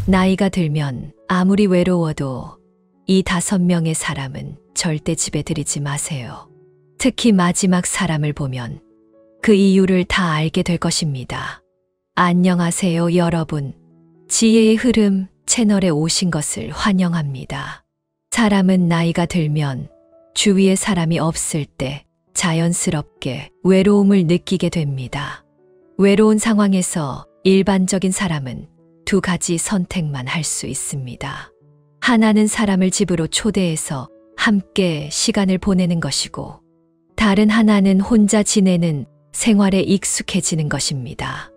나이가 들면 아무리 외로워도 이 5명의 사람은 절대 집에 들이지 마세요. 특히 마지막 사람을 보면 그 이유를 다 알게 될 것입니다. 안녕하세요, 여러분. 지혜의 흐름 채널에 오신 것을 환영합니다. 사람은 나이가 들면 주위에 사람이 없을 때 자연스럽게 외로움을 느끼게 됩니다. 외로운 상황에서 일반적인 사람은 2가지 선택만 할 수 있습니다. 하나는 사람을 집으로 초대해서 함께 시간을 보내는 것이고, 다른 하나는 혼자 지내는 생활에 익숙해지는 것입니다.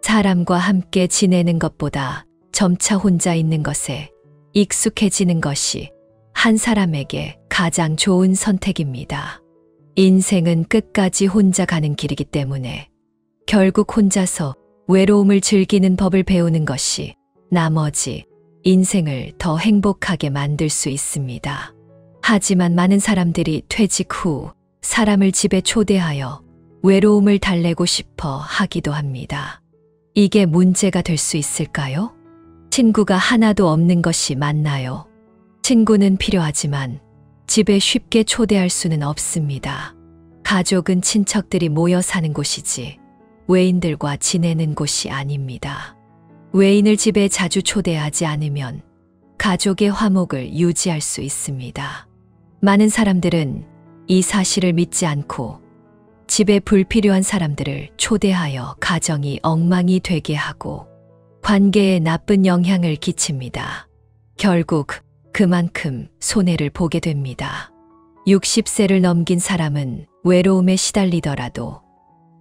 사람과 함께 지내는 것보다 점차 혼자 있는 것에 익숙해지는 것이 한 사람에게 가장 좋은 선택입니다. 인생은 끝까지 혼자 가는 길이기 때문에 결국 혼자서 외로움을 즐기는 법을 배우는 것이 나머지 인생을 더 행복하게 만들 수 있습니다. 하지만 많은 사람들이 퇴직 후 사람을 집에 초대하여 외로움을 달래고 싶어 하기도 합니다. 이게 문제가 될 수 있을까요? 친구가 하나도 없는 것이 맞나요? 친구는 필요하지만 집에 쉽게 초대할 수는 없습니다. 가족은 친척들이 모여 사는 곳이지 외인들과 지내는 곳이 아닙니다. 외인을 집에 자주 초대하지 않으면 가족의 화목을 유지할 수 있습니다. 많은 사람들은 이 사실을 믿지 않고 집에 불필요한 사람들을 초대하여 가정이 엉망이 되게 하고 관계에 나쁜 영향을 끼칩니다. 결국 그만큼 손해를 보게 됩니다. 60세를 넘긴 사람은 외로움에 시달리더라도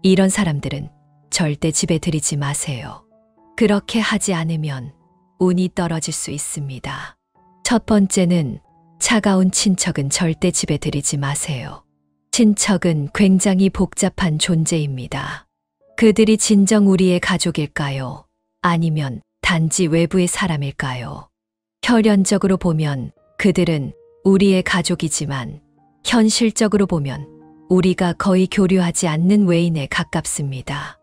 이런 사람들은 절대 집에 들이지 마세요. 그렇게 하지 않으면 운이 떨어질 수 있습니다. 첫 번째는 차가운 친척은 절대 집에 들이지 마세요. 친척은 굉장히 복잡한 존재입니다. 그들이 진정 우리의 가족일까요? 아니면 단지 외부의 사람일까요? 혈연적으로 보면 그들은 우리의 가족이지만 현실적으로 보면 우리가 거의 교류하지 않는 외인에 가깝습니다.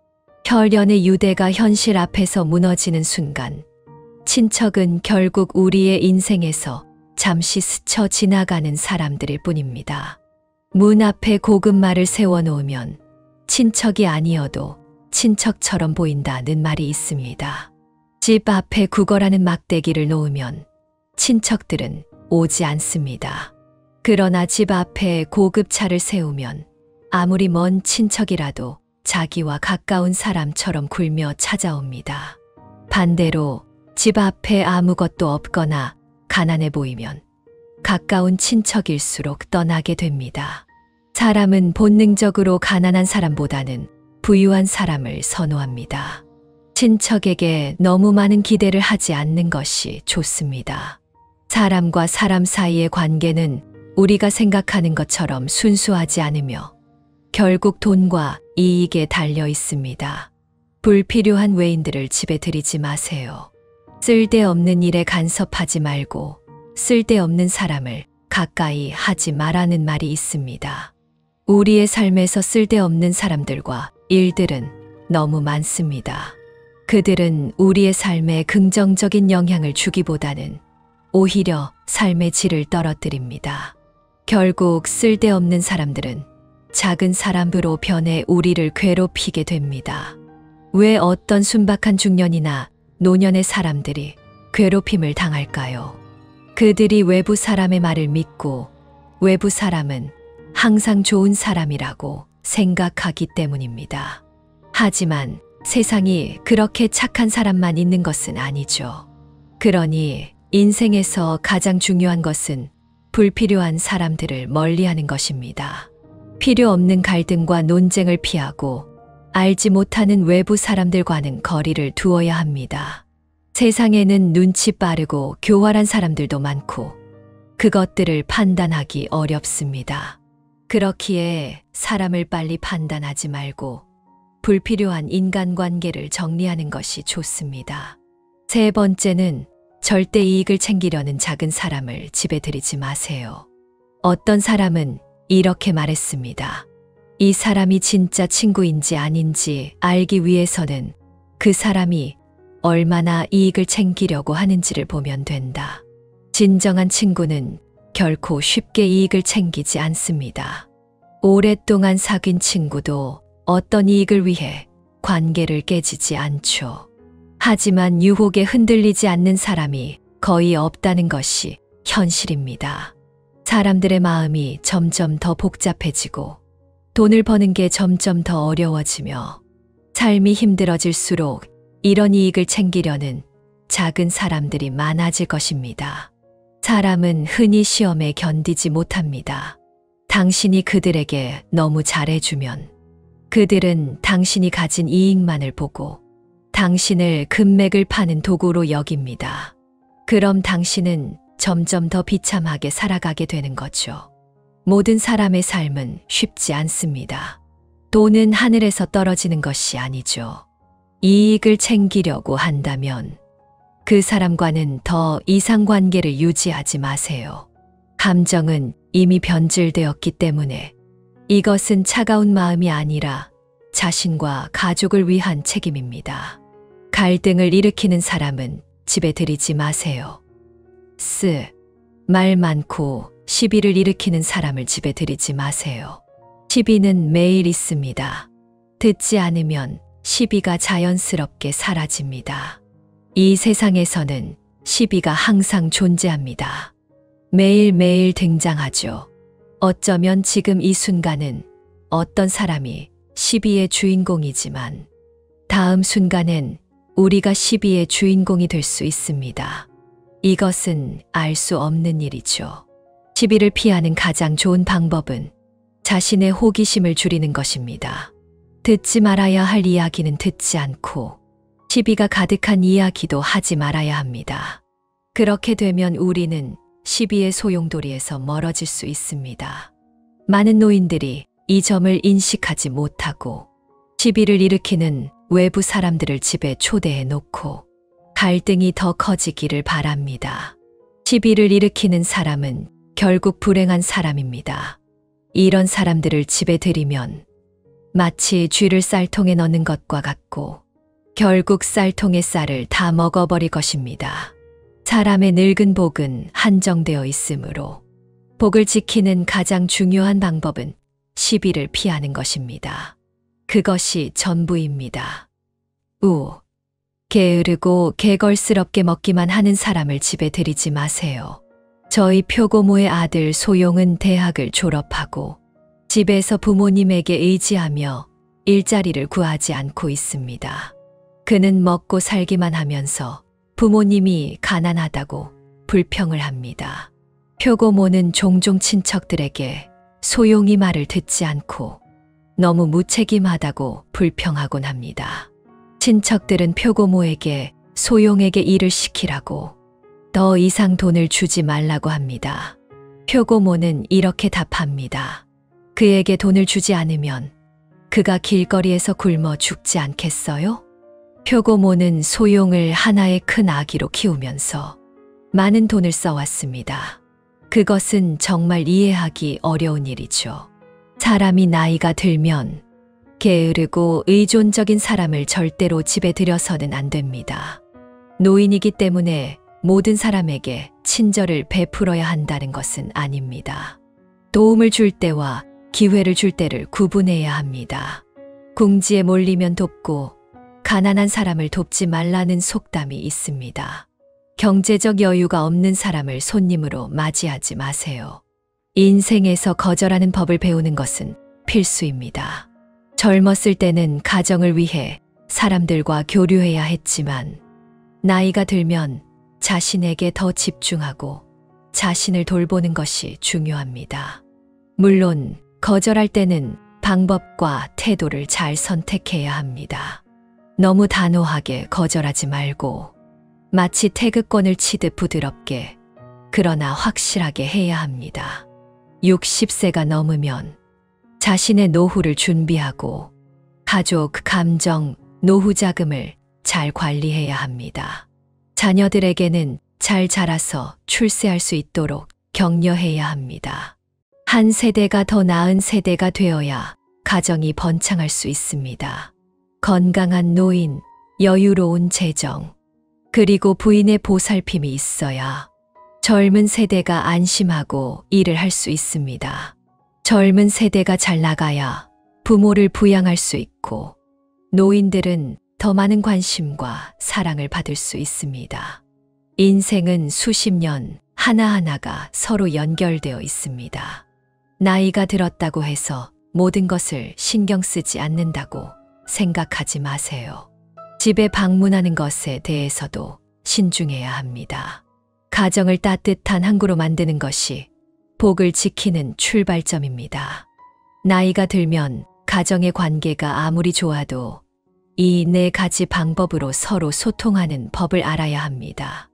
혈연의 유대가 현실 앞에서 무너지는 순간 친척은 결국 우리의 인생에서 잠시 스쳐 지나가는 사람들일 뿐입니다. 문 앞에 고급말을 세워놓으면 친척이 아니어도 친척처럼 보인다는 말이 있습니다. 집 앞에 구걸하는 막대기를 놓으면 친척들은 오지 않습니다. 그러나 집 앞에 고급차를 세우면 아무리 먼 친척이라도 자기와 가까운 사람처럼 굴며 찾아옵니다. 반대로 집 앞에 아무것도 없거나 가난해 보이면 가까운 친척일수록 떠나게 됩니다. 사람은 본능적으로 가난한 사람보다는 부유한 사람을 선호합니다. 친척에게 너무 많은 기대를 하지 않는 것이 좋습니다. 사람과 사람 사이의 관계는 우리가 생각하는 것처럼 순수하지 않으며 결국 돈과 이익에 달려 있습니다. 불필요한 외인들을 집에 들이지 마세요. 쓸데없는 일에 간섭하지 말고 쓸데없는 사람을 가까이 하지 말라는 말이 있습니다. 우리의 삶에서 쓸데없는 사람들과 일들은 너무 많습니다. 그들은 우리의 삶에 긍정적인 영향을 주기보다는 오히려 삶의 질을 떨어뜨립니다. 결국 쓸데없는 사람들은 작은 사람으로 변해 우리를 괴롭히게 됩니다. 왜 어떤 순박한 중년이나 노년의 사람들이 괴롭힘을 당할까요? 그들이 외부 사람의 말을 믿고 외부 사람은 항상 좋은 사람이라고 생각하기 때문입니다. 하지만 세상이 그렇게 착한 사람만 있는 것은 아니죠. 그러니 인생에서 가장 중요한 것은 불필요한 사람들을 멀리하는 것입니다. 필요 없는 갈등과 논쟁을 피하고 알지 못하는 외부 사람들과는 거리를 두어야 합니다. 세상에는 눈치 빠르고 교활한 사람들도 많고 그것들을 판단하기 어렵습니다. 그렇기에 사람을 빨리 판단하지 말고 불필요한 인간관계를 정리하는 것이 좋습니다. 세 번째는 절대 이익을 챙기려는 작은 사람을 집에 들이지 마세요. 어떤 사람은 이렇게 말했습니다. 이 사람이 진짜 친구인지 아닌지 알기 위해서는 그 사람이 얼마나 이익을 챙기려고 하는지를 보면 된다. 진정한 친구는 결코 쉽게 이익을 챙기지 않습니다. 오랫동안 사귄 친구도 어떤 이익을 위해 관계를 깨지지 않죠. 하지만 유혹에 흔들리지 않는 사람이 거의 없다는 것이 현실입니다. 사람들의 마음이 점점 더 복잡해지고 돈을 버는 게 점점 더 어려워지며 삶이 힘들어질수록 이런 이익을 챙기려는 작은 사람들이 많아질 것입니다. 사람은 흔히 시험에 견디지 못합니다. 당신이 그들에게 너무 잘해주면 그들은 당신이 가진 이익만을 보고 당신을 금맥을 파는 도구로 여깁니다. 그럼 당신은 점점 더 비참하게 살아가게 되는 거죠. 모든 사람의 삶은 쉽지 않습니다. 돈은 하늘에서 떨어지는 것이 아니죠. 이익을 챙기려고 한다면 그 사람과는 더 이상 관계를 유지하지 마세요. 감정은 이미 변질되었기 때문에 이것은 차가운 마음이 아니라 자신과 가족을 위한 책임입니다. 갈등을 일으키는 사람은 집에 들이지 마세요. 말 많고 시비를 일으키는 사람을 집에 들이지 마세요. 시비는 매일 있습니다. 듣지 않으면 시비가 자연스럽게 사라집니다. 이 세상에서는 시비가 항상 존재합니다. 매일매일 등장하죠. 어쩌면 지금 이 순간은 어떤 사람이 시비의 주인공이지만 다음 순간엔 우리가 시비의 주인공이 될 수 있습니다. 이것은 알 수 없는 일이죠. 시비를 피하는 가장 좋은 방법은 자신의 호기심을 줄이는 것입니다. 듣지 말아야 할 이야기는 듣지 않고 시비가 가득한 이야기도 하지 말아야 합니다. 그렇게 되면 우리는 시비의 소용돌이에서 멀어질 수 있습니다. 많은 노인들이 이 점을 인식하지 못하고 시비를 일으키는 외부 사람들을 집에 초대해 놓고 갈등이 더 커지기를 바랍니다. 시비를 일으키는 사람은 결국 불행한 사람입니다. 이런 사람들을 집에 들이면 마치 쥐를 쌀통에 넣는 것과 같고 결국 쌀통의 쌀을 다 먹어버릴 것입니다. 사람의 늙은 복은 한정되어 있으므로 복을 지키는 가장 중요한 방법은 시비를 피하는 것입니다. 그것이 전부입니다. 게으르고 개걸스럽게 먹기만 하는 사람을 집에 들이지 마세요. 저희 표고모의 아들 소용은 대학을 졸업하고 집에서 부모님에게 의지하며 일자리를 구하지 않고 있습니다. 그는 먹고 살기만 하면서 부모님이 가난하다고 불평을 합니다. 표고모는 종종 친척들에게 소용이 말을 듣지 않고 너무 무책임하다고 불평하곤 합니다. 친척들은 표고모에게 소용에게 일을 시키라고 더 이상 돈을 주지 말라고 합니다. 표고모는 이렇게 답합니다. 그에게 돈을 주지 않으면 그가 길거리에서 굶어 죽지 않겠어요? 표고모는 소용을 하나의 큰 아기로 키우면서 많은 돈을 써왔습니다. 그것은 정말 이해하기 어려운 일이죠. 사람이 나이가 들면 게으르고 의존적인 사람을 절대로 집에 들여서는 안 됩니다. 노인이기 때문에 모든 사람에게 친절을 베풀어야 한다는 것은 아닙니다. 도움을 줄 때와 기회를 줄 때를 구분해야 합니다. 궁지에 몰리면 돕고 가난한 사람을 돕지 말라는 속담이 있습니다. 경제적 여유가 없는 사람을 손님으로 맞이하지 마세요. 인생에서 거절하는 법을 배우는 것은 필수입니다. 젊었을 때는 가정을 위해 사람들과 교류해야 했지만 나이가 들면 자신에게 더 집중하고 자신을 돌보는 것이 중요합니다. 물론 거절할 때는 방법과 태도를 잘 선택해야 합니다. 너무 단호하게 거절하지 말고 마치 태극권을 치듯 부드럽게 그러나 확실하게 해야 합니다. 60세가 넘으면 자신의 노후를 준비하고 가족, 감정, 노후 자금을 잘 관리해야 합니다. 자녀들에게는 잘 자라서 출세할 수 있도록 격려해야 합니다. 한 세대가 더 나은 세대가 되어야 가정이 번창할 수 있습니다. 건강한 노인, 여유로운 재정, 그리고 부인의 보살핌이 있어야 젊은 세대가 안심하고 일을 할 수 있습니다. 젊은 세대가 잘 나가야 부모를 부양할 수 있고 노인들은 더 많은 관심과 사랑을 받을 수 있습니다. 인생은 수십 년 하나하나가 서로 연결되어 있습니다. 나이가 들었다고 해서 모든 것을 신경 쓰지 않는다고 생각하지 마세요. 집에 방문하는 것에 대해서도 신중해야 합니다. 가정을 따뜻한 항구로 만드는 것이 복을 지키는 출발점입니다. 나이가 들면 가정의 관계가 아무리 좋아도 이 네 가지 방법으로 서로 소통하는 법을 알아야 합니다.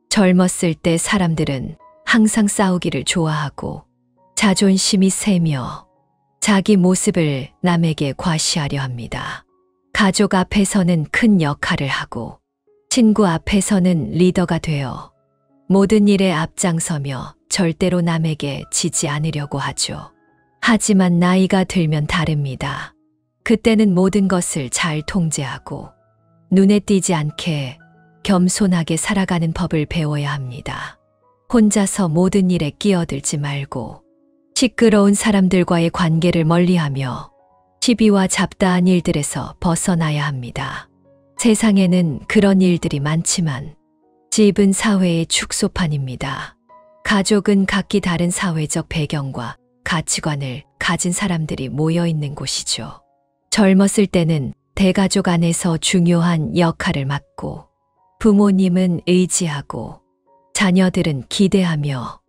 젊었을 때 사람들은 항상 싸우기를 좋아하고 자존심이 세며 자기 모습을 남에게 과시하려 합니다. 가족 앞에서는 큰 역할을 하고 친구 앞에서는 리더가 되어 모든 일에 앞장서며 절대로 남에게 지지 않으려고 하죠. 하지만 나이가 들면 다릅니다. 그때는 모든 것을 잘 통제하고 눈에 띄지 않게 겸손하게 살아가는 법을 배워야 합니다. 혼자서 모든 일에 끼어들지 말고 시끄러운 사람들과의 관계를 멀리하며 시비와 잡다한 일들에서 벗어나야 합니다. 세상에는 그런 일들이 많지만 집은 사회의 축소판입니다. 가족은 각기 다른 사회적 배경과 가치관을 가진 사람들이 모여 있는 곳이죠. 젊었을 때는 대가족 안에서 중요한 역할을 맡고 부모님은 의지하고 자녀들은 기대하며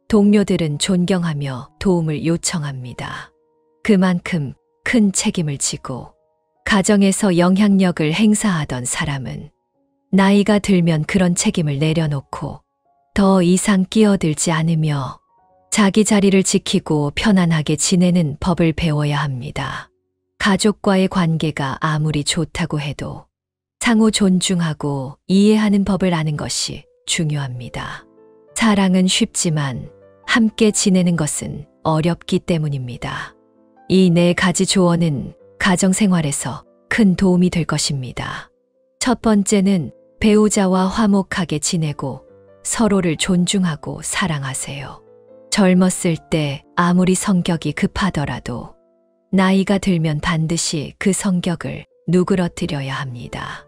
동료들은 존경하며 도움을 요청합니다. 그만큼 큰 책임을 지고 가정에서 영향력을 행사하던 사람은 나이가 들면 그런 책임을 내려놓고 더 이상 끼어들지 않으며 자기 자리를 지키고 편안하게 지내는 법을 배워야 합니다. 가족과의 관계가 아무리 좋다고 해도 상호 존중하고 이해하는 법을 아는 것이 중요합니다. 사랑은 쉽지만 함께 지내는 것은 어렵기 때문입니다. 이 네 가지 조언은 가정생활에서 큰 도움이 될 것입니다. 첫 번째는 배우자와 화목하게 지내고 서로를 존중하고 사랑하세요. 젊었을 때 아무리 성격이 급하더라도 나이가 들면 반드시 그 성격을 누그러뜨려야 합니다.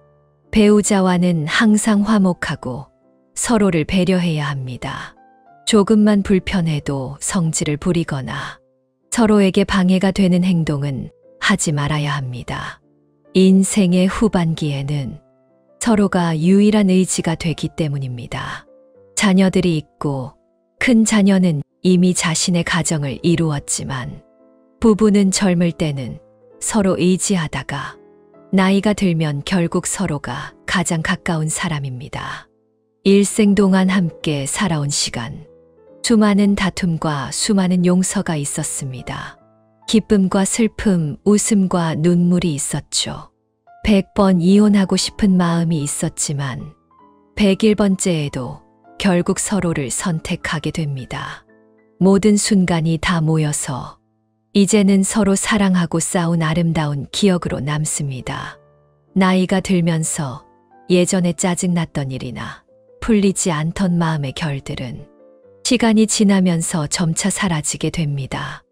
배우자와는 항상 화목하고 서로를 배려해야 합니다. 조금만 불편해도 성질을 부리거나 서로에게 방해가 되는 행동은 하지 말아야 합니다. 인생의 후반기에는 서로가 유일한 의지가 되기 때문입니다. 자녀들이 있고 큰 자녀는 이미 자신의 가정을 이루었지만 부부는 젊을 때는 서로 의지하다가 나이가 들면 결국 서로가 가장 가까운 사람입니다. 일생 동안 함께 살아온 시간, 수많은 다툼과 수많은 용서가 있었습니다. 기쁨과 슬픔, 웃음과 눈물이 있었죠. 100번 이혼하고 싶은 마음이 있었지만 101번째에도 결국 서로를 선택하게 됩니다. 모든 순간이 다 모여서 이제는 서로 사랑하고 싸운 아름다운 기억으로 남습니다. 나이가 들면서 예전에 짜증났던 일이나 풀리지 않던 마음의 결들은 시간이 지나면서 점차 사라지게 됩니다.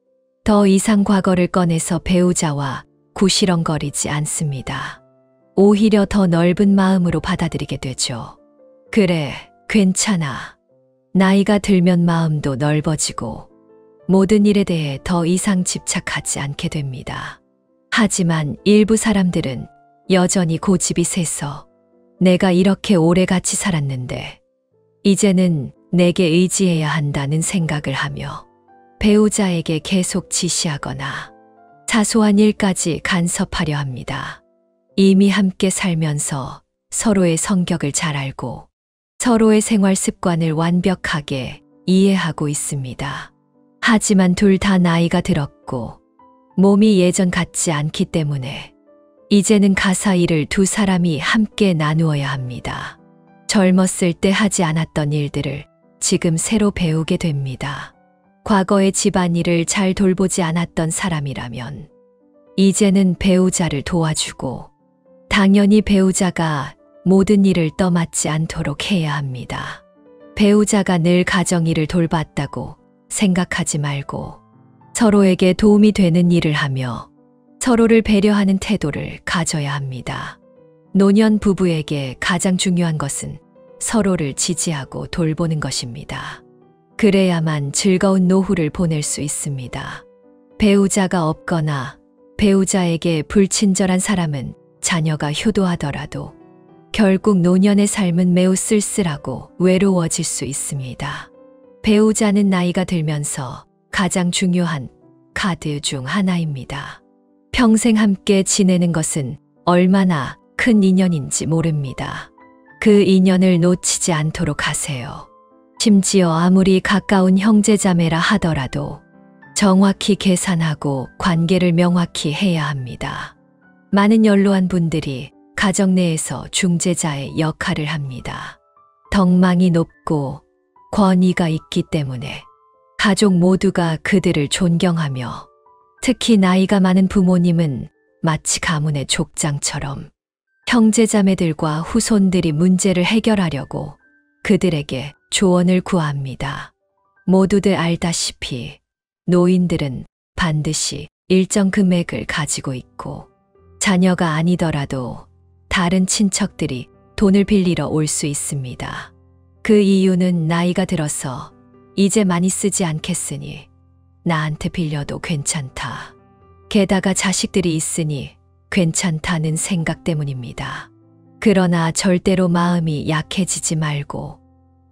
더 이상 과거를 꺼내서 배우자와 구시렁거리지 않습니다. 오히려 더 넓은 마음으로 받아들이게 되죠. 그래, 괜찮아. 나이가 들면 마음도 넓어지고 모든 일에 대해 더 이상 집착하지 않게 됩니다. 하지만 일부 사람들은 여전히 고집이 세서 내가 이렇게 오래 같이 살았는데 이제는 내게 의지해야 한다는 생각을 하며 배우자에게 계속 지시하거나 사소한 일까지 간섭하려 합니다. 이미 함께 살면서 서로의 성격을 잘 알고 서로의 생활 습관을 완벽하게 이해하고 있습니다. 하지만 둘 다 나이가 들었고 몸이 예전 같지 않기 때문에 이제는 가사 일을 두 사람이 함께 나누어야 합니다. 젊었을 때 하지 않았던 일들을 지금 새로 배우게 됩니다. 과거의 집안일을 잘 돌보지 않았던 사람이라면 이제는 배우자를 도와주고 당연히 배우자가 모든 일을 떠맡지 않도록 해야 합니다. 배우자가 늘 가정일을 돌봤다고 생각하지 말고 서로에게 도움이 되는 일을 하며 서로를 배려하는 태도를 가져야 합니다. 노년 부부에게 가장 중요한 것은 서로를 지지하고 돌보는 것입니다. 그래야만 즐거운 노후를 보낼 수 있습니다. 배우자가 없거나 배우자에게 불친절한 사람은 자녀가 효도하더라도 결국 노년의 삶은 매우 쓸쓸하고 외로워질 수 있습니다. 배우자는 나이가 들면서 가장 중요한 카드 중 하나입니다. 평생 함께 지내는 것은 얼마나 큰 인연인지 모릅니다. 그 인연을 놓치지 않도록 하세요. 심지어 아무리 가까운 형제자매라 하더라도 정확히 계산하고 관계를 명확히 해야 합니다. 많은 연로한 분들이 가정 내에서 중재자의 역할을 합니다. 덕망이 높고 권위가 있기 때문에 가족 모두가 그들을 존경하며 특히 나이가 많은 부모님은 마치 가문의 족장처럼 형제자매들과 후손들이 문제를 해결하려고 그들에게 조언을 구합니다. 모두들 알다시피 노인들은 반드시 일정 금액을 가지고 있고 자녀가 아니더라도 다른 친척들이 돈을 빌리러 올 수 있습니다. 그 이유는 나이가 들어서 이제 많이 쓰지 않겠으니 나한테 빌려도 괜찮다. 게다가 자식들이 있으니 괜찮다는 생각 때문입니다. 그러나 절대로 마음이 약해지지 말고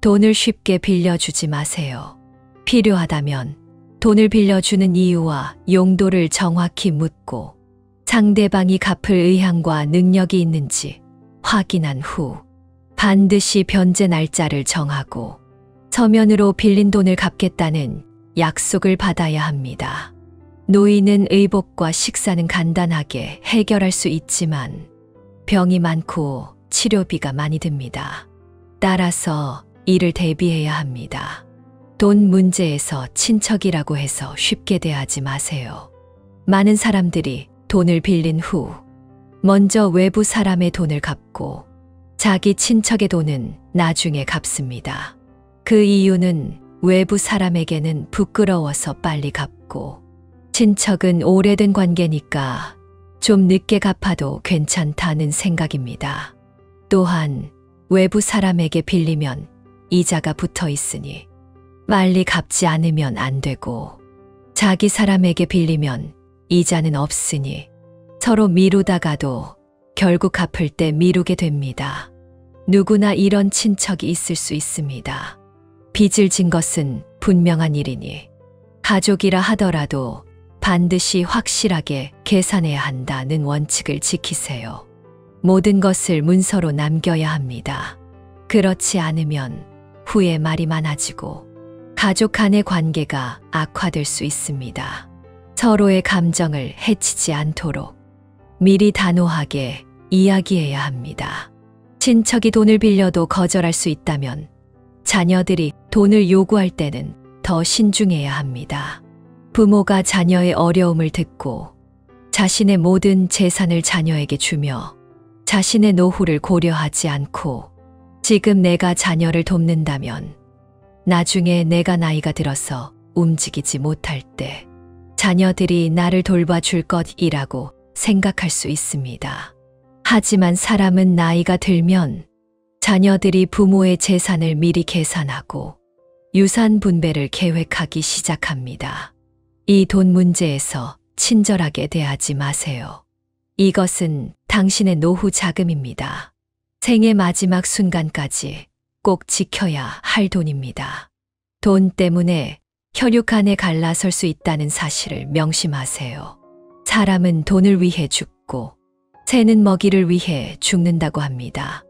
돈을 쉽게 빌려주지 마세요. 필요하다면 돈을 빌려주는 이유와 용도를 정확히 묻고 상대방이 갚을 의향과 능력이 있는지 확인한 후 반드시 변제 날짜를 정하고 서면으로 빌린 돈을 갚겠다는 약속을 받아야 합니다. 노인은 의복과 식사는 간단하게 해결할 수 있지만 병이 많고 치료비가 많이 듭니다. 따라서 이를 대비해야 합니다. 돈 문제에서 친척이라고 해서 쉽게 대하지 마세요. 많은 사람들이 돈을 빌린 후 먼저 외부 사람의 돈을 갚고 자기 친척의 돈은 나중에 갚습니다. 그 이유는 외부 사람에게는 부끄러워서 빨리 갚고 친척은 오래된 관계니까 좀 늦게 갚아도 괜찮다는 생각입니다. 또한 외부 사람에게 빌리면 이자가 붙어 있으니 빨리 갚지 않으면 안 되고 자기 사람에게 빌리면 이자는 없으니 서로 미루다가도 결국 갚을 때 미루게 됩니다. 누구나 이런 친척이 있을 수 있습니다. 빚을 진 것은 분명한 일이니 가족이라 하더라도 반드시 확실하게 계산해야 한다는 원칙을 지키세요. 모든 것을 문서로 남겨야 합니다. 그렇지 않으면 후에 말이 많아지고 가족 간의 관계가 악화될 수 있습니다. 서로의 감정을 해치지 않도록 미리 단호하게 이야기해야 합니다. 친척이 돈을 빌려도 거절할 수 있다면 자녀들이 돈을 요구할 때는 더 신중해야 합니다. 부모가 자녀의 어려움을 듣고 자신의 모든 재산을 자녀에게 주며 자신의 노후를 고려하지 않고 지금 내가 자녀를 돕는다면 나중에 내가 나이가 들어서 움직이지 못할 때 자녀들이 나를 돌봐줄 것이라고 생각할 수 있습니다. 하지만 사람은 나이가 들면 자녀들이 부모의 재산을 미리 계산하고 유산 분배를 계획하기 시작합니다. 이 돈 문제에서 친절하게 대하지 마세요. 이것은 당신의 노후 자금입니다. 생의 마지막 순간까지 꼭 지켜야 할 돈입니다. 돈 때문에 혈육 간에 갈라설 수 있다는 사실을 명심하세요. 사람은 돈을 위해 죽고 새는 먹이를 위해 죽는다고 합니다.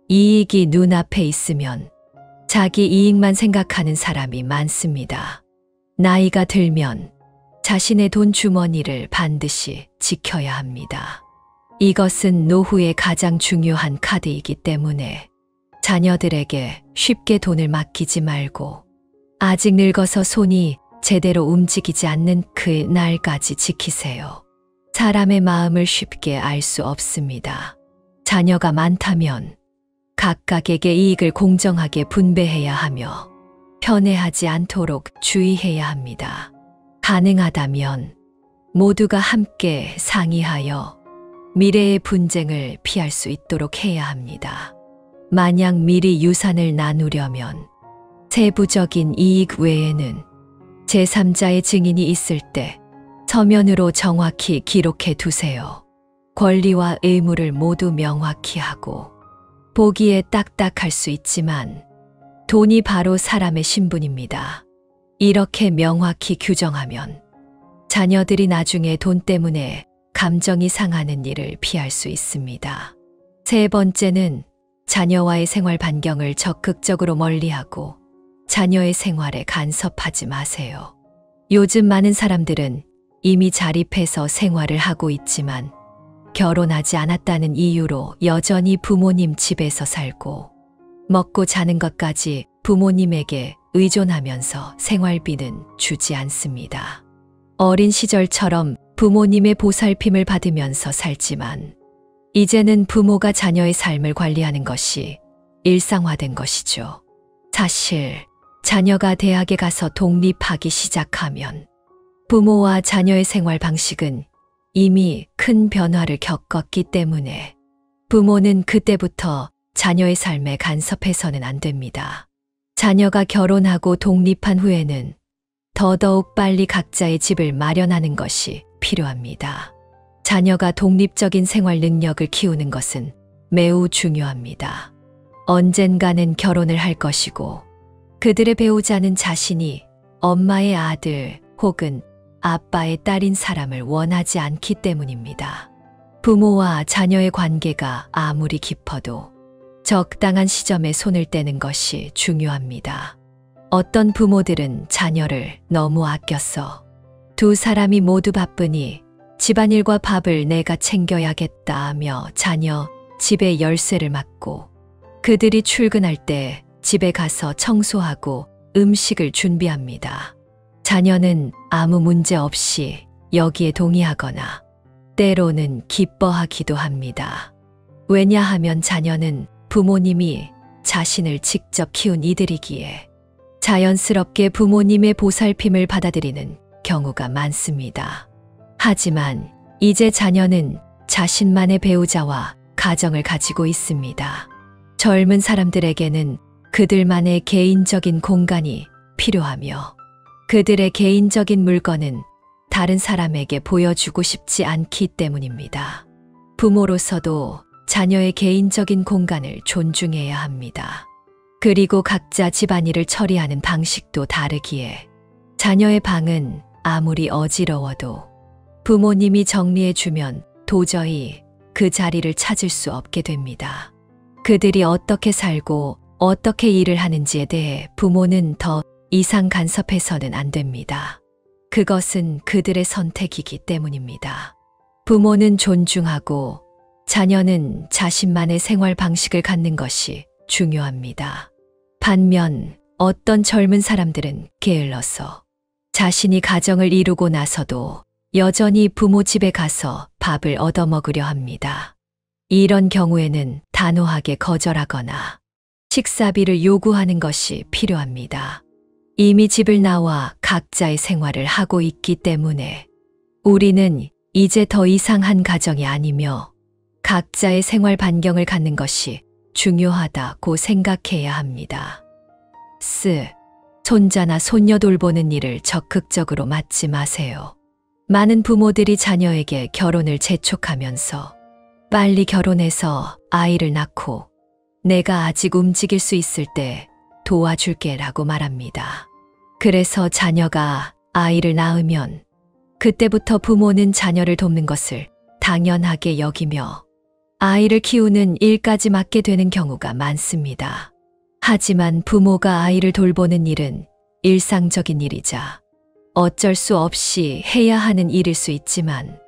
이익이 눈앞에 있으면 자기 이익만 생각하는 사람이 많습니다. 나이가 들면 자신의 돈 주머니를 반드시 지켜야 합니다. 이것은 노후의 가장 중요한 카드이기 때문에 자녀들에게 쉽게 돈을 맡기지 말고 아직 늙어서 손이 제대로 움직이지 않는 그 날까지 지키세요. 사람의 마음을 쉽게 알 수 없습니다. 자녀가 많다면 각각에게 이익을 공정하게 분배해야 하며 편애하지 않도록 주의해야 합니다. 가능하다면 모두가 함께 상의하여 미래의 분쟁을 피할 수 있도록 해야 합니다. 만약 미리 유산을 나누려면 세부적인 이익 외에는 제3자의 증인이 있을 때 서면으로 정확히 기록해 두세요. 권리와 의무를 모두 명확히 하고 보기에 딱딱할 수 있지만 돈이 바로 사람의 신분입니다. 이렇게 명확히 규정하면 자녀들이 나중에 돈 때문에 감정이 상하는 일을 피할 수 있습니다. 세 번째는 자녀와의 생활 반경을 적극적으로 멀리하고 자녀의 생활에 간섭하지 마세요. 요즘 많은 사람들은 이미 자립해서 생활을 하고 있지만 결혼하지 않았다는 이유로 여전히 부모님 집에서 살고 먹고 자는 것까지 부모님에게 의존하면서 생활비는 주지 않습니다. 어린 시절처럼 부모님의 보살핌을 받으면서 살지만 이제는 부모가 자녀의 삶을 관리하는 것이 일상화된 것이죠. 사실 자녀가 대학에 가서 독립하기 시작하면 부모와 자녀의 생활 방식은 이미 큰 변화를 겪었기 때문에 부모는 그때부터 자녀의 삶에 간섭해서는 안 됩니다. 자녀가 결혼하고 독립한 후에는 더더욱 빨리 각자의 집을 마련하는 것이 필요합니다. 자녀가 독립적인 생활 능력을 키우는 것은 매우 중요합니다. 언젠가는 결혼을 할 것이고 그들의 배우자는 자신이 엄마의 아들 혹은 아빠의 딸인 사람을 원하지 않기 때문입니다. 부모와 자녀의 관계가 아무리 깊어도 적당한 시점에 손을 떼는 것이 중요합니다. 어떤 부모들은 자녀를 너무 아껴서 두 사람이 모두 바쁘니 집안일과 밥을 내가 챙겨야겠다 하며 자녀 집에 열쇠를 맡고 그들이 출근할 때 집에 가서 청소하고 음식을 준비합니다. 자녀는 아무 문제 없이 여기에 동의하거나 때로는 기뻐하기도 합니다. 왜냐하면 자녀는 부모님이 자신을 직접 키운 이들이기에 자연스럽게 부모님의 보살핌을 받아들이는 경우가 많습니다. 하지만 이제 자녀는 자신만의 배우자와 가정을 가지고 있습니다. 젊은 사람들에게는 그들만의 개인적인 공간이 필요하며 그들의 개인적인 물건은 다른 사람에게 보여주고 싶지 않기 때문입니다. 부모로서도 자녀의 개인적인 공간을 존중해야 합니다. 그리고 각자 집안일을 처리하는 방식도 다르기에 자녀의 방은 아무리 어지러워도 부모님이 정리해주면 도저히 그 자리를 찾을 수 없게 됩니다. 그들이 어떻게 살고 어떻게 일을 하는지에 대해 부모는 더 이상 간섭해서는 안 됩니다. 그것은 그들의 선택이기 때문입니다. 부모는 존중하고 자녀는 자신만의 생활 방식을 갖는 것이 중요합니다. 반면 어떤 젊은 사람들은 게을러서 자신이 가정을 이루고 나서도 여전히 부모 집에 가서 밥을 얻어먹으려 합니다. 이런 경우에는 단호하게 거절하거나 식사비를 요구하는 것이 필요합니다. 이미 집을 나와 각자의 생활을 하고 있기 때문에 우리는 이제 더 이상 한 가정이 아니며 각자의 생활 반경을 갖는 것이 중요하다고 생각해야 합니다. 손자나 손녀 돌보는 일을 적극적으로 맡지 마세요. 많은 부모들이 자녀에게 결혼을 재촉하면서 빨리 결혼해서 아이를 낳고 내가 아직 움직일 수 있을 때 도와줄게라고 말합니다. 그래서 자녀가 아이를 낳으면 그때부터 부모는 자녀를 돕는 것을 당연하게 여기며 아이를 키우는 일까지 맡게 되는 경우가 많습니다. 하지만 부모가 아이를 돌보는 일은 일상적인 일이자 어쩔 수 없이 해야 하는 일일 수 있지만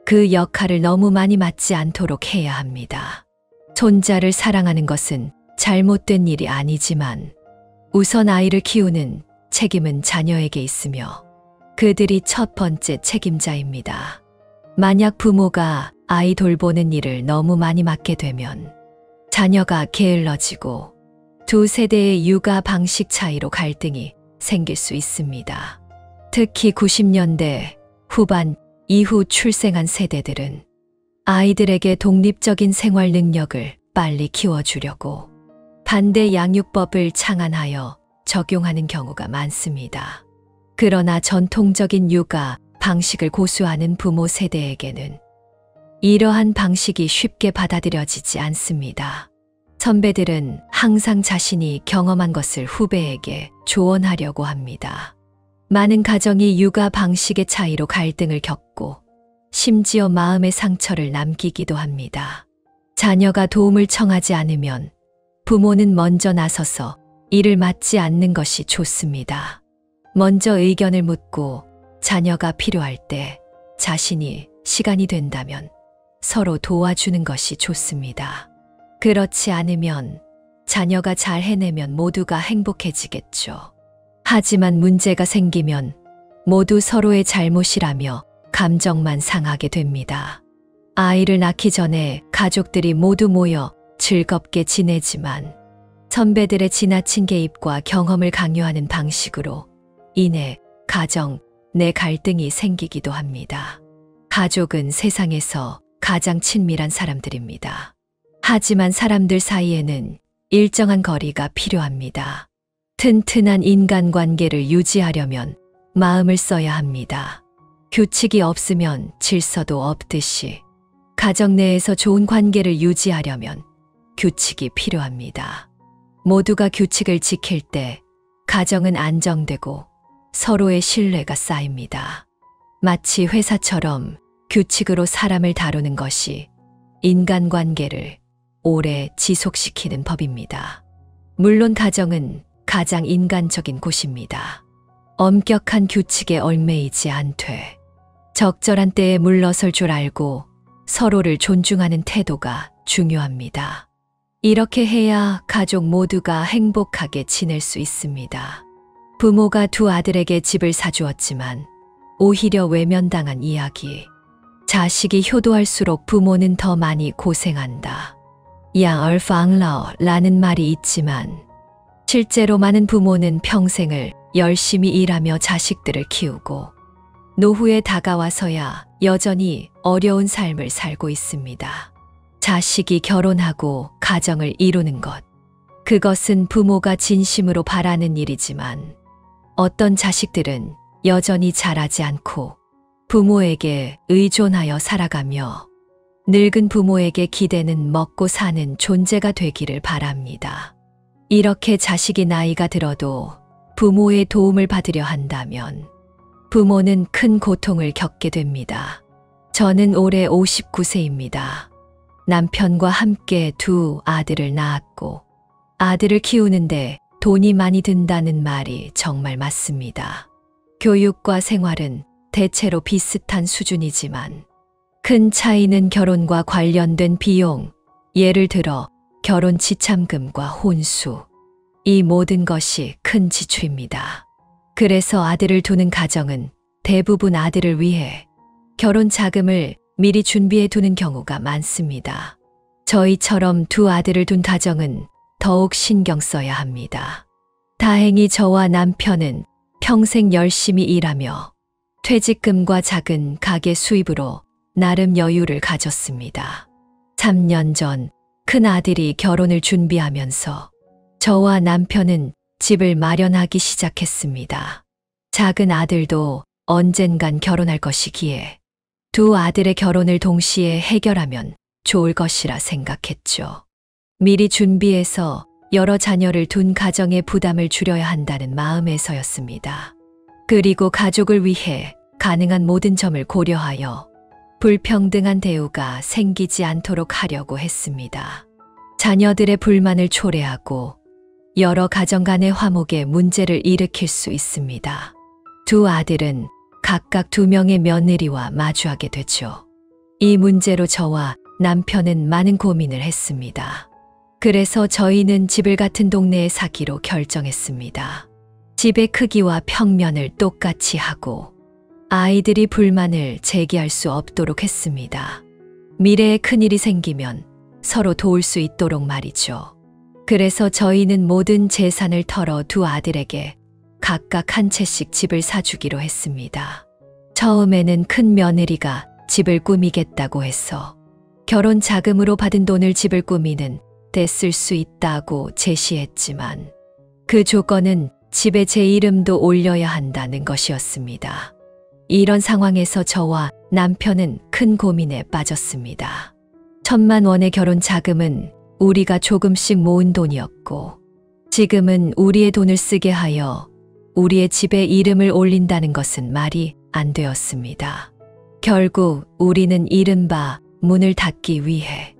그 역할을 너무 많이 맡지 않도록 해야 합니다. 손자를 사랑하는 것은 잘못된 일이 아니지만 우선 아이를 키우는 책임은 자녀에게 있으며 그들이 첫 번째 책임자입니다. 만약 부모가 아이 돌보는 일을 너무 많이 맡게 되면 자녀가 게을러지고 두 세대의 육아 방식 차이로 갈등이 생길 수 있습니다. 특히 90년대 후반 이후 출생한 세대들은 아이들에게 독립적인 생활 능력을 빨리 키워주려고 반대 양육법을 창안하여 적용하는 경우가 많습니다. 그러나 전통적인 육아 방식을 고수하는 부모 세대에게는 이러한 방식이 쉽게 받아들여지지 않습니다. 선배들은 항상 자신이 경험한 것을 후배에게 조언하려고 합니다. 많은 가정이 육아 방식의 차이로 갈등을 겪고 심지어 마음의 상처를 남기기도 합니다. 자녀가 도움을 청하지 않으면 부모는 먼저 나서서 이를 맡지 않는 것이 좋습니다. 먼저 의견을 묻고 자녀가 필요할 때 자신이 시간이 된다면 서로 도와주는 것이 좋습니다. 그렇지 않으면 자녀가 잘 해내면 모두가 행복해지겠죠. 하지만 문제가 생기면 모두 서로의 잘못이라며 감정만 상하게 됩니다. 아이를 낳기 전에 가족들이 모두 모여 즐겁게 지내지만 선배들의 지나친 개입과 경험을 강요하는 방식으로 인해 가정 내 갈등이 생기기도 합니다. 가족은 세상에서 가장 친밀한 사람들입니다. 하지만 사람들 사이에는 일정한 거리가 필요합니다. 튼튼한 인간관계를 유지하려면 마음을 써야 합니다. 규칙이 없으면 질서도 없듯이 가정 내에서 좋은 관계를 유지하려면 규칙이 필요합니다. 모두가 규칙을 지킬 때 가정은 안정되고 서로의 신뢰가 쌓입니다. 마치 회사처럼 규칙으로 사람을 다루는 것이 인간관계를 오래 지속시키는 법입니다. 물론 가정은 가장 인간적인 곳입니다. 엄격한 규칙에 얽매이지 않되 적절한 때에 물러설 줄 알고 서로를 존중하는 태도가 중요합니다. 이렇게 해야 가족 모두가 행복하게 지낼 수 있습니다. 부모가 두 아들에게 집을 사주었지만 오히려 외면당한 이야기. 자식이 효도할수록 부모는 더 많이 고생한다. 양얼팡라오라는 말이 있지만 실제로 많은 부모는 평생을 열심히 일하며 자식들을 키우고 노후에 다가와서야 여전히 어려운 삶을 살고 있습니다. 자식이 결혼하고 가정을 이루는 것. 그것은 부모가 진심으로 바라는 일이지만 어떤 자식들은 여전히 자라지 않고 부모에게 의존하여 살아가며 늙은 부모에게 기대는 먹고 사는 존재가 되기를 바랍니다. 이렇게 자식이 나이가 들어도 부모의 도움을 받으려 한다면 부모는 큰 고통을 겪게 됩니다. 저는 올해 59세입니다. 남편과 함께 두 아들을 낳았고 아들을 키우는데 돈이 많이 든다는 말이 정말 맞습니다. 교육과 생활은 대체로 비슷한 수준이지만 큰 차이는 결혼과 관련된 비용, 예를 들어 결혼 지참금과 혼수, 이 모든 것이 큰 지출입니다. 그래서 아들을 두는 가정은 대부분 아들을 위해 결혼 자금을 미리 준비해 두는 경우가 많습니다. 저희처럼 두 아들을 둔 가정은 더욱 신경 써야 합니다. 다행히 저와 남편은 평생 열심히 일하며 퇴직금과 작은 가계 수입으로 나름 여유를 가졌습니다. 3년 전 큰 아들이 결혼을 준비하면서 저와 남편은 집을 마련하기 시작했습니다. 작은 아들도 언젠간 결혼할 것이기에 두 아들의 결혼을 동시에 해결하면 좋을 것이라 생각했죠. 미리 준비해서 여러 자녀를 둔 가정의 부담을 줄여야 한다는 마음에서였습니다. 그리고 가족을 위해 가능한 모든 점을 고려하여 불평등한 대우가 생기지 않도록 하려고 했습니다. 자녀들의 불만을 초래하고 여러 가정 간의 화목에 문제를 일으킬 수 있습니다. 두 아들은 각각 2명의 며느리와 마주하게 되죠. 이 문제로 저와 남편은 많은 고민을 했습니다. 그래서 저희는 집을 같은 동네에 사기로 결정했습니다. 집의 크기와 평면을 똑같이 하고 아이들이 불만을 제기할 수 없도록 했습니다. 미래에 큰일이 생기면 서로 도울 수 있도록 말이죠. 그래서 저희는 모든 재산을 털어 두 아들에게 각각 한 채씩 집을 사주기로 했습니다. 처음에는 큰 며느리가 집을 꾸미겠다고 해서 결혼 자금으로 받은 돈을 집을 꾸미는 때 쓸 수 있다고 제시했지만 그 조건은 집에 제 이름도 올려야 한다는 것이었습니다. 이런 상황에서 저와 남편은 큰 고민에 빠졌습니다. 1,000만 원의 결혼 자금은 우리가 조금씩 모은 돈이었고 지금은 우리의 돈을 쓰게 하여 우리의 집에 이름을 올린다는 것은 말이 안 되었습니다. 결국 우리는 이른바 문을 닫기 위해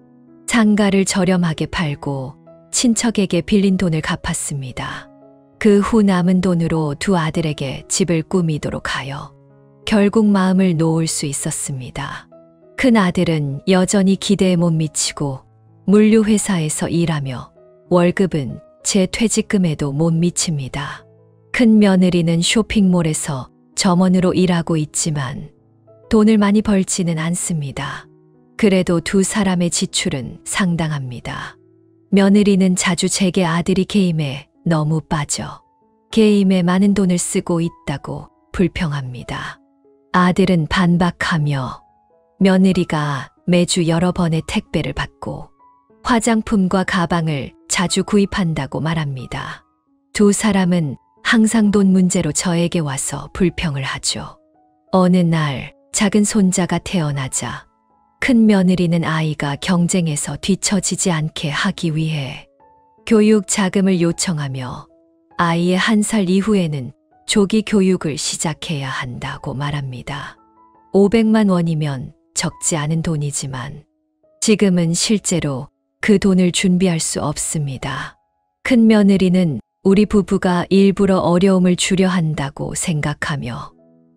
상가를 저렴하게 팔고 친척에게 빌린 돈을 갚았습니다. 그 후 남은 돈으로 두 아들에게 집을 꾸미도록 하여 결국 마음을 놓을 수 있었습니다. 큰 아들은 여전히 기대에 못 미치고 물류회사에서 일하며 월급은 제 퇴직금에도 못 미칩니다. 큰 며느리는 쇼핑몰에서 점원으로 일하고 있지만 돈을 많이 벌지는 않습니다. 그래도 두 사람의 지출은 상당합니다. 며느리는 자주 제게 아들이 게임에 너무 빠져 게임에 많은 돈을 쓰고 있다고 불평합니다. 아들은 반박하며 며느리가 매주 여러 번의 택배를 받고 화장품과 가방을 자주 구입한다고 말합니다. 두 사람은 항상 돈 문제로 저에게 와서 불평을 하죠. 어느 날 작은 손자가 태어나자 큰 며느리는 아이가 경쟁에서 뒤처지지 않게 하기 위해 교육 자금을 요청하며 아이의 1살 이후에는 조기 교육을 시작해야 한다고 말합니다. 500만 원이면 적지 않은 돈이지만 지금은 실제로 그 돈을 준비할 수 없습니다. 큰 며느리는 우리 부부가 일부러 어려움을 주려 한다고 생각하며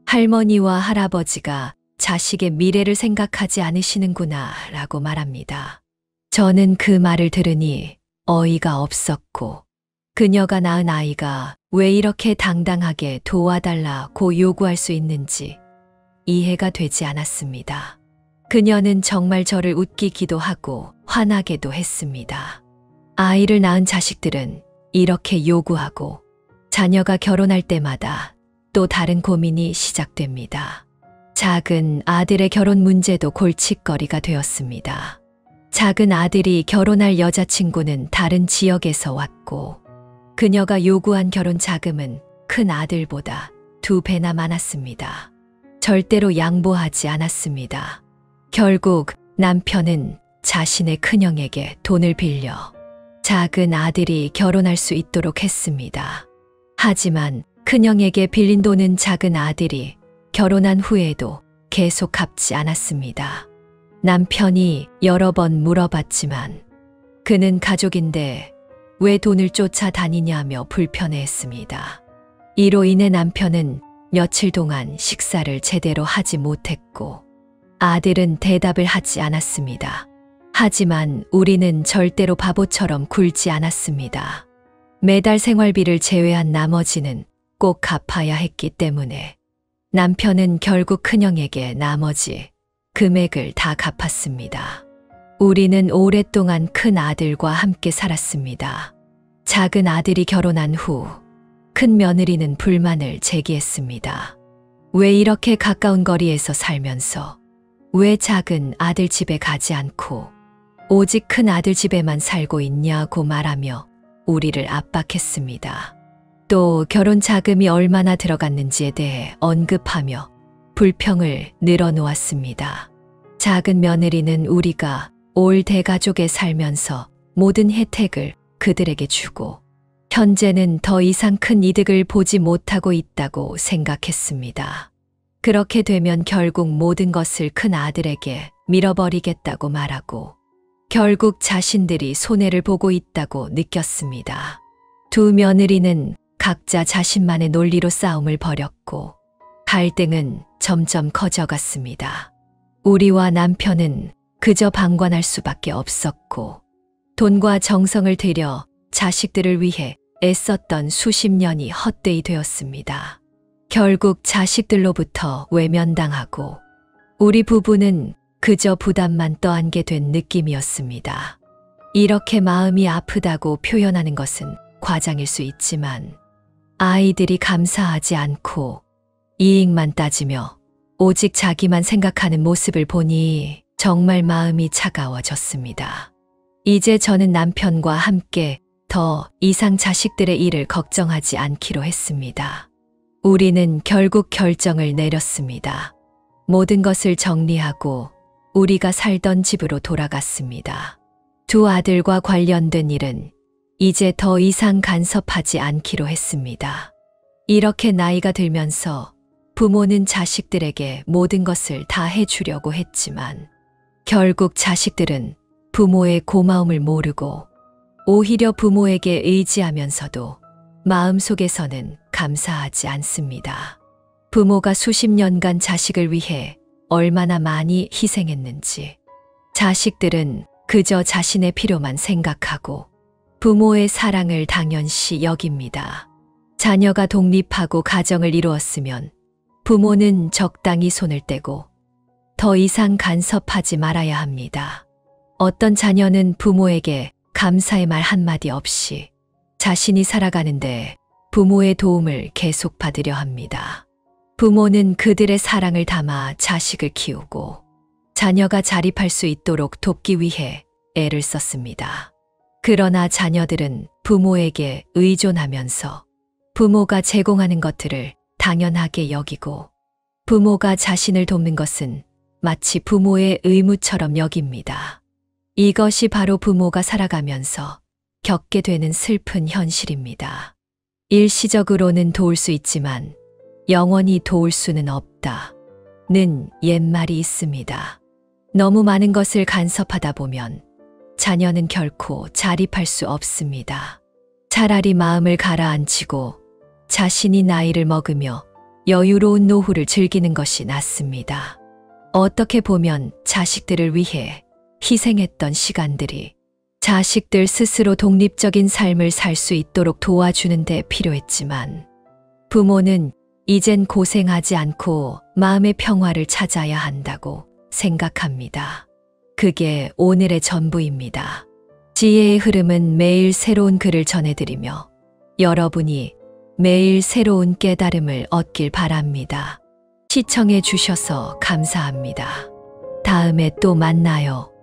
할머니와 할아버지가 자식의 미래를 생각하지 않으시는구나 라고 말합니다. 저는 그 말을 들으니 어이가 없었고 그녀가 낳은 아이가 왜 이렇게 당당하게 도와달라고 요구할 수 있는지 이해가 되지 않았습니다. 그녀는 정말 저를 웃기기도 하고 화나게도 했습니다. 아이를 낳은 자식들은 이렇게 요구하고 자녀가 결혼할 때마다 또 다른 고민이 시작됩니다. 작은 아들의 결혼 문제도 골칫거리가 되었습니다. 작은 아들이 결혼할 여자친구는 다른 지역에서 왔고 그녀가 요구한 결혼 자금은 큰 아들보다 2배나 많았습니다. 절대로 양보하지 않았습니다. 결국 남편은 자신의 큰형에게 돈을 빌려 작은 아들이 결혼할 수 있도록 했습니다. 하지만 큰형에게 빌린 돈은 작은 아들이 결혼한 후에도 계속 갚지 않았습니다. 남편이 여러 번 물어봤지만 그는 가족인데 왜 돈을 쫓아다니냐며 불편해했습니다. 이로 인해 남편은 며칠 동안 식사를 제대로 하지 못했고 아들은 대답을 하지 않았습니다. 하지만 우리는 절대로 바보처럼 굴지 않았습니다. 매달 생활비를 제외한 나머지는 꼭 갚아야 했기 때문에 남편은 결국 큰형에게 나머지 금액을 다 갚았습니다. 우리는 오랫동안 큰 아들과 함께 살았습니다. 작은 아들이 결혼한 후 큰 며느리는 불만을 제기했습니다. 왜 이렇게 가까운 거리에서 살면서 왜 작은 아들 집에 가지 않고 오직 큰 아들 집에만 살고 있냐고 말하며 우리를 압박했습니다. 또 결혼 자금이 얼마나 들어갔는지에 대해 언급하며 불평을 늘어놓았습니다. 작은 며느리는 우리가 올 대가족에 살면서 모든 혜택을 그들에게 주고 현재는 더 이상 큰 이득을 보지 못하고 있다고 생각했습니다. 그렇게 되면 결국 모든 것을 큰 아들에게 밀어버리겠다고 말하고 결국 자신들이 손해를 보고 있다고 느꼈습니다. 두 며느리는 각자 자신만의 논리로 싸움을 벌였고 갈등은 점점 커져갔습니다. 우리와 남편은 그저 방관할 수밖에 없었고 돈과 정성을 들여 자식들을 위해 애썼던 수십 년이 헛되이 되었습니다. 결국 자식들로부터 외면당하고 우리 부부는 그저 부담만 떠안게 된 느낌이었습니다. 이렇게 마음이 아프다고 표현하는 것은 과장일 수 있지만 아이들이 감사하지 않고 이익만 따지며 오직 자기만 생각하는 모습을 보니 정말 마음이 차가워졌습니다. 이제 저는 남편과 함께 더 이상 자식들의 일을 걱정하지 않기로 했습니다. 우리는 결국 결정을 내렸습니다. 모든 것을 정리하고 우리가 살던 집으로 돌아갔습니다. 두 아들과 관련된 일은 이제 더 이상 간섭하지 않기로 했습니다. 이렇게 나이가 들면서 부모는 자식들에게 모든 것을 다 해주려고 했지만 결국 자식들은 부모의 고마움을 모르고 오히려 부모에게 의지하면서도 마음속에서는 감사하지 않습니다. 부모가 수십 년간 자식을 위해 얼마나 많이 희생했는지 자식들은 그저 자신의 필요만 생각하고 부모의 사랑을 당연시 여깁니다. 자녀가 독립하고 가정을 이루었으면 부모는 적당히 손을 떼고 더 이상 간섭하지 말아야 합니다. 어떤 자녀는 부모에게 감사의 말 한마디 없이 자신이 살아가는데 부모의 도움을 계속 받으려 합니다. 부모는 그들의 사랑을 담아 자식을 키우고 자녀가 자립할 수 있도록 돕기 위해 애를 썼습니다. 그러나 자녀들은 부모에게 의존하면서 부모가 제공하는 것들을 당연하게 여기고 부모가 자신을 돕는 것은 마치 부모의 의무처럼 여깁니다. 이것이 바로 부모가 살아가면서 겪게 되는 슬픈 현실입니다. 일시적으로는 도울 수 있지만 영원히 도울 수는 없다는 옛말이 있습니다. 너무 많은 것을 간섭하다 보면 자녀는 결코 자립할 수 없습니다. 차라리 마음을 가라앉히고 자신이 나이를 먹으며 여유로운 노후를 즐기는 것이 낫습니다. 어떻게 보면 자식들을 위해 희생했던 시간들이 자식들 스스로 독립적인 삶을 살 수 있도록 도와주는 데 필요했지만 부모는 이젠 고생하지 않고 마음의 평화를 찾아야 한다고 생각합니다. 그게 오늘의 전부입니다. 지혜의 흐름은 매일 새로운 글을 전해드리며 여러분이 매일 새로운 깨달음을 얻길 바랍니다. 시청해 주셔서 감사합니다. 다음에 또 만나요.